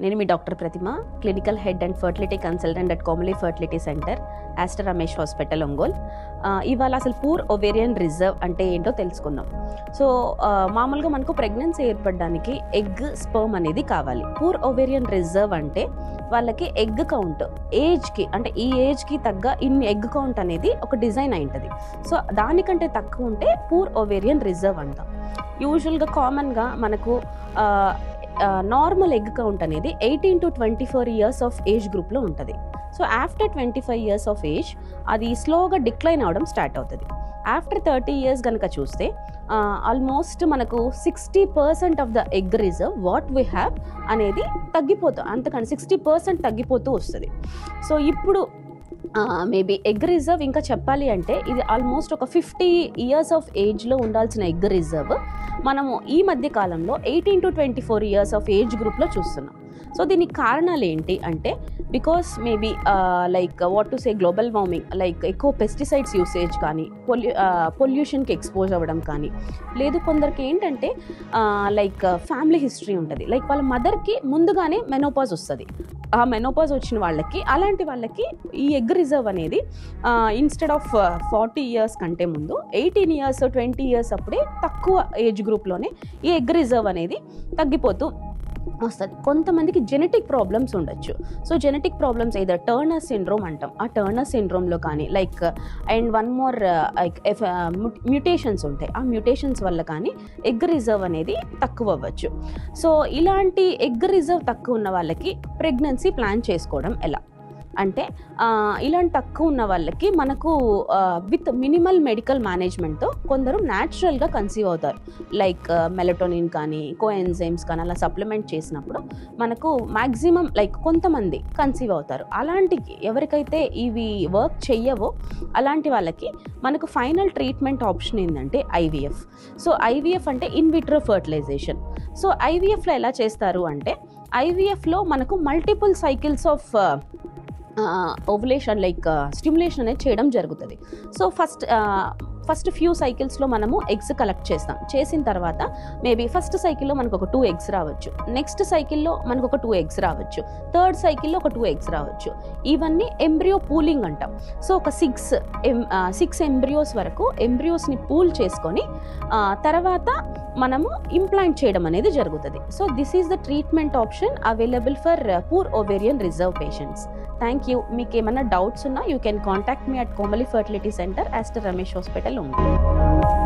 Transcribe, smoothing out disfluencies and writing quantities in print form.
నేను మీ doctor Pratima, clinical head and fertility consultant at Komali fertility centre, Aster Ramesh hospital, Ongole. ఇవాళ అసలు పూర్ ఓవేరియన్ రిజర్వ్ అంటే ఏంటో తెలుసుకుందాం. సో మామూలుగా మనకు ప్రెగ్నెన్సీ ఏర్పడడానికి ఎగ్ స్పర్మ్ అనేది కావాలి. పూర్ ఓవేరియన్ రిజర్వ్ అంటే వాళ్ళకి ఎగ్ కౌంట్ ఏజ్కి, అంటే ఈ ఏజ్కి తగ్గ ఇన్ని ఎగ్ కౌంట్ అనేది ఒక డిజైన్ అయింటుంది. సో దానికంటే తక్కువ ఉంటే పూర్ ఓవేరియన్ రిజర్వ్ అంటాం. యూజువల్గా కామన్గా మనకు నార్మల్ ఎగ్ కౌంట్ అనేది 18 to 24 ఇయర్స్ ఆఫ్ ఏజ్ గ్రూప్లో ఉంటుంది. So after 25 years of age అది స్లోగా డిక్లైన్ అవడం స్టార్ట్ అవుతుంది. ఆఫ్టర్ 30 ఇయర్స్ కనుక చూస్తే ఆల్మోస్ట్ మనకు 60% of the egg reserve what we have అనేది తగ్గిపోతుంది. అంతకంటే 60% తగ్గిపోతూ వస్తుంది. సో ఇప్పుడు మేబీ ఎగ్ రిజర్వ్ ఇంకా చెప్పాలి అంటే ఇది ఆల్మోస్ట్ ఒక 50 ఇయర్స్ ఆఫ్ ఏజ్లో ఉండాల్సిన ఎగ్ రిజర్వ్ మనము ఈ మధ్య కాలంలో 18 to 24 ఇయర్స్ ఆఫ్ ఏజ్ గ్రూప్లో చూస్తున్నాం. సో దీనికి కారణాలు ఏంటి అంటే because maybe like what to say global warming, like ఎక్కువ పెస్టిసైడ్స్ యూసేజ్ కానీ, పొల్యూషన్కి ఎక్స్పోజ్ అవ్వడం కానీ, లేదు కొందరికి ఏంటంటే లైక్ ఫ్యామిలీ హిస్టరీ ఉంటుంది. లైక్ వాళ్ళ మదర్కి ముందుగానే మెనోపాజ్ వస్తుంది. ఆ మెనోపాజ్ వచ్చిన వాళ్ళకి, అలాంటి వాళ్ళకి ఈ ఎగ్ రిజర్వ్ అనేది ఇన్స్టెడ్ ఆఫ్ 40 ఇయర్స్ కంటే ముందు 18 ఇయర్స్ 20 ఇయర్స్ అప్పుడే తక్కువ ఏజ్ గ్రూప్లోనే ఈ ఎగ్ రిజర్వ్ అనేది తగ్గిపోతూ వస్తుంది. కొంతమందికి జెనెటిక్ ప్రాబ్లమ్స్ ఉండొచ్చు. సో జెనెటిక్ ప్రాబ్లమ్స్ ఏదో టర్నర్ సిండ్రోమ్ అంటాం. ఆ టర్నర్ సిండ్రోమ్లో కానీ like and one more like mutations ఉంటాయి. ఆ మ్యూటేషన్స్ వల్ల కానీ ఎగ్ రిజర్వ్ అనేది తక్కువ అవ్వచ్చు. సో ఇలాంటి ఎగ్ రిజర్వ్ తక్కువ ఉన్న వాళ్ళకి ప్రెగ్నెన్సీ ప్లాన్ చేసుకోవడం ఎలా అంటే ఇలాంటి తక్కువ ఉన్న వాళ్ళకి మనకు విత్ మినిమల్ మెడికల్ మేనేజ్మెంట్తో కొందరు న్యాచురల్గా కన్సీవ్ అవుతారు. లైక్ మెలటోనిన్ కానీ, కోఎన్జైమ్స్ కానీ అలా సప్లిమెంట్ చేసినప్పుడు మనకు మ్యాక్సిమం లైక్ కొంతమంది కన్సీవ్ అవుతారు. అలాంటి ఎవరికైతే ఇవి వర్క్ చెయ్యవో అలాంటి వాళ్ళకి మనకు ఫైనల్ ట్రీట్మెంట్ ఆప్షన్ ఏంటంటే ఐవీఎఫ్. సో ఐవీఎఫ్ అంటే ఇన్ విట్రో ఫర్టిలైజేషన్. సో ఐవీఎఫ్లో ఎలా చేస్తారు అంటే ఐవీఎఫ్లో మనకు multiple cycles of ovulation like stimulation అనేది చేయడం జరుగుతుంది. సో ఫస్ట్ ఫ్యూ సైకిల్స్లో మనము ఎగ్స్ కలెక్ట్ చేస్తాం. చేసిన తర్వాత మేబీ ఫస్ట్ సైకిల్లో మనకు ఒక 2 ఎగ్స్ రావచ్చు, నెక్స్ట్ సైకిల్లో మనకు ఒక 2 ఎగ్స్ రావచ్చు, థర్డ్ సైకిల్లో ఒక 2 ఎగ్స్ రావచ్చు. ఇవన్నీ ఎంబ్రియో పూలింగ్ అంటాం. సో ఒక 6 ఎంబ్రియోస్ వరకు ఎంబ్రియోస్ని పూల్ చేసుకొని తర్వాత మనము ఇంప్లాంట్ చేయడం అనేది జరుగుతుంది. So this is the treatment option available for poor ovarian reserve patients. Thank you. మీకు ఏమైనా డౌట్స్ ఉన్నా you can contact me at Komali fertility centre, Aster Ramesh hospital, Ongole.